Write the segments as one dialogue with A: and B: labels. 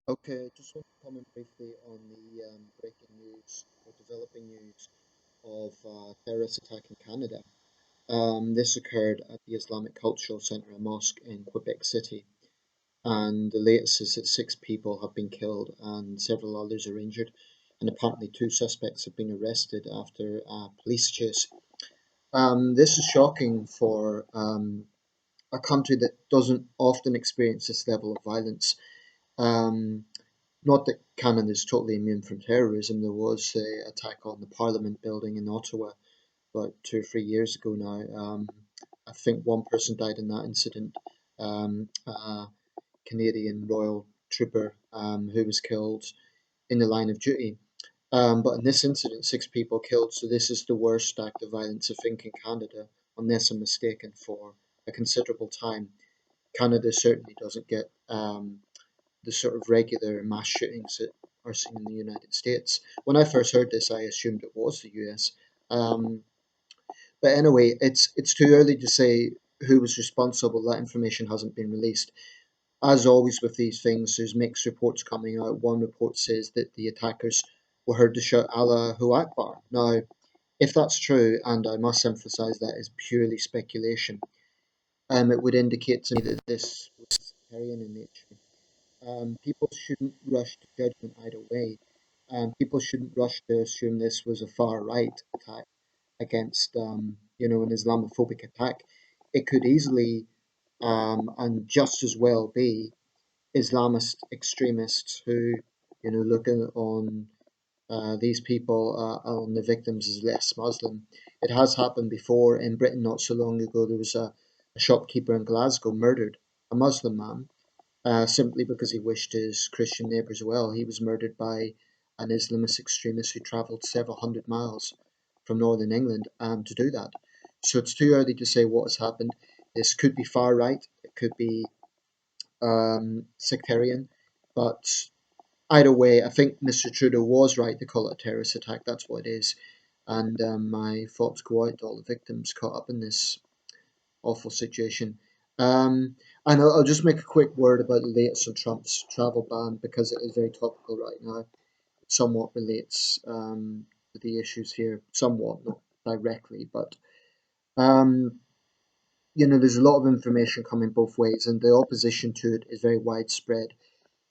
A: Okay, I just want to comment briefly on the breaking news or developing news of terrorist attack in Canada. This occurred at the Islamic Cultural Centre, a mosque in Quebec City, and the latest is that six people have been killed and several others are injured, and apparently two suspects have been arrested after a police chase. This is shocking for a country that doesn't often experience this level of violence. Um, Not that Canada is totally immune from terrorism. There was an attack on the Parliament building in Ottawa about 2 or 3 years ago now. I think one person died in that incident. A Canadian Royal Trooper who was killed in the line of duty. But in this incident, six people killed. So this is the worst act of violence, I think, in Canada, unless I'm mistaken, for a considerable time. Canada certainly doesn't get the sort of regular mass shootings that are seen in the United States. When I first heard this, I assumed it was the US. Um, but anyway, it's too early to say who was responsible. That information hasn't been released. As always with these things, there's mixed reports coming out. One report says that the attackers were heard to shout Allahu Akbar. Now, if that's true, and I must emphasize that is purely speculation, it would indicate to me that this was sectarian in nature. People shouldn't rush to judgment either way. People shouldn't rush to assume this was a far right attack against, an Islamophobic attack. It could easily and just as well be Islamist extremists who, look on these people, on the victims as less Muslim. It has happened before in Britain not so long ago. There was a shopkeeper in Glasgow murdered, a Muslim man, simply because he wished his Christian neighbours well. He was murdered by an Islamist extremist who travelled several hundred miles from northern England to do that. So it's too early to say what has happened. This could be far right, it could be sectarian, but either way, I think Mr. Trudeau was right to call it a terrorist attack. That's what it is. And my thoughts go out to all the victims caught up in this awful situation. Um, and I'll just make a quick word about the latest on Trump's travel ban because it is very topical right now. It somewhat relates to the issues here, somewhat, not directly, but um, there's a lot of information coming both ways, and the opposition to it is very widespread.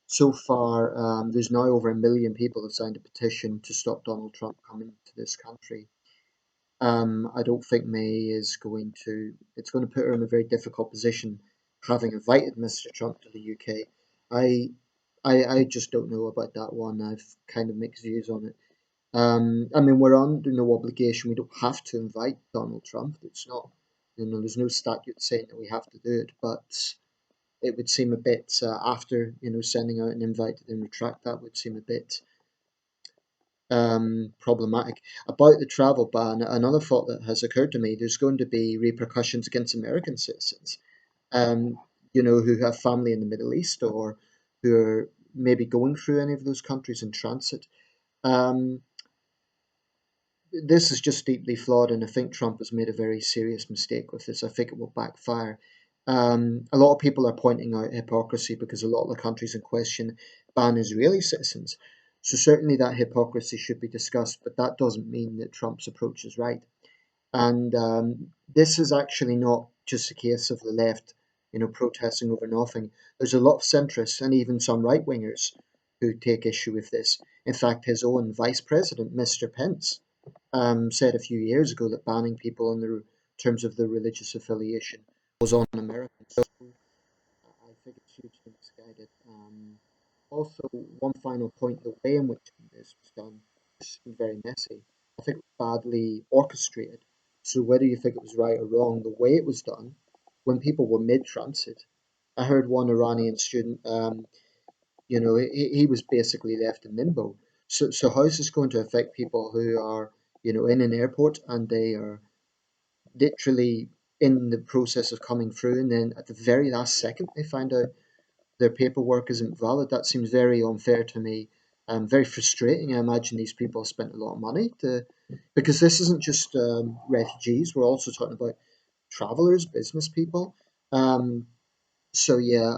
A: So far, there's now over 1 million people have signed a petition to stop Donald Trump coming to this country. I don't think May is going to. It's going to put her in a very difficult position, having invited Mr. Trump to the UK. I, I just don't know about that one. I've kind of mixed views on it. I mean, we're under no obligation. We don't have to invite Donald Trump. It's not, there's no statute saying that we have to do it. But it would seem a bit after sending out an invite to then retract that would seem a bit problematic. About the travel ban, another thought that has occurred to me, there's going to be repercussions against American citizens, um, who have family in the Middle East or who are maybe going through any of those countries in transit. Um, this is just deeply flawed, and I think Trump has made a very serious mistake with this. I think it will backfire. A lot of people are pointing out hypocrisy because a lot of the countries in question ban Israeli citizens. So certainly that hypocrisy should be discussed, but that doesn't mean that Trump's approach is right. And this is actually not just a case of the left, protesting over nothing. There's a lot of centrists and even some right wingers who take issue with this. In fact, his own vice president, Mr. Pence, said a few years ago that banning people on the terms of their religious affiliation was un-American. So I think it's hugely misguided. Also, one final point: the way in which this was done seemed very messy. I think it was badly orchestrated. So whether you think it was right or wrong, the way it was done, when people were mid-transit, I heard one Iranian student, he was basically left in limbo. So how is this going to affect people who are, in an airport and they are literally in the process of coming through, and then at the very last second they find out their paperwork isn't valid? That seems very unfair to me. Very frustrating. I imagine these people spent a lot of money to, because this isn't just refugees. We're also talking about travelers, business people. Um, so yeah,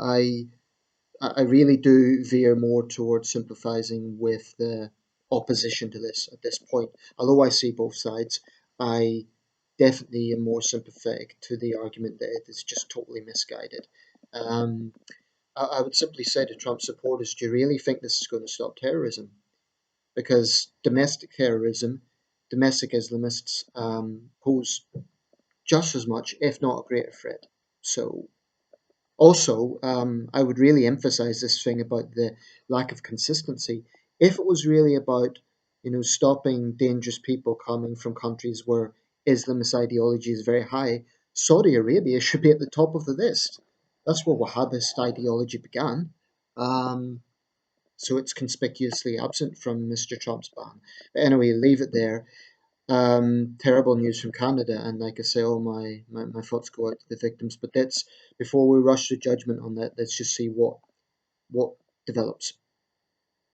A: I really do veer more towards sympathizing with the opposition to this at this point. Although I see both sides, I definitely am more sympathetic to the argument that it is just totally misguided. Um, I would simply say to Trump supporters, do you really think this is going to stop terrorism? Because domestic terrorism, domestic Islamists pose just as much, if not a greater threat. So also, I would really emphasize this thing about the lack of consistency. If it was really about, stopping dangerous people coming from countries where Islamist ideology is very high, Saudi Arabia should be at the top of the list. That's where Wahhabist ideology began. Um, so it's conspicuously absent from Mr. Trump's ban. But anyway, leave it there. Terrible news from Canada, and like I say, all my thoughts go out to the victims. But let's before we rush to judgment on that, let's just see what develops.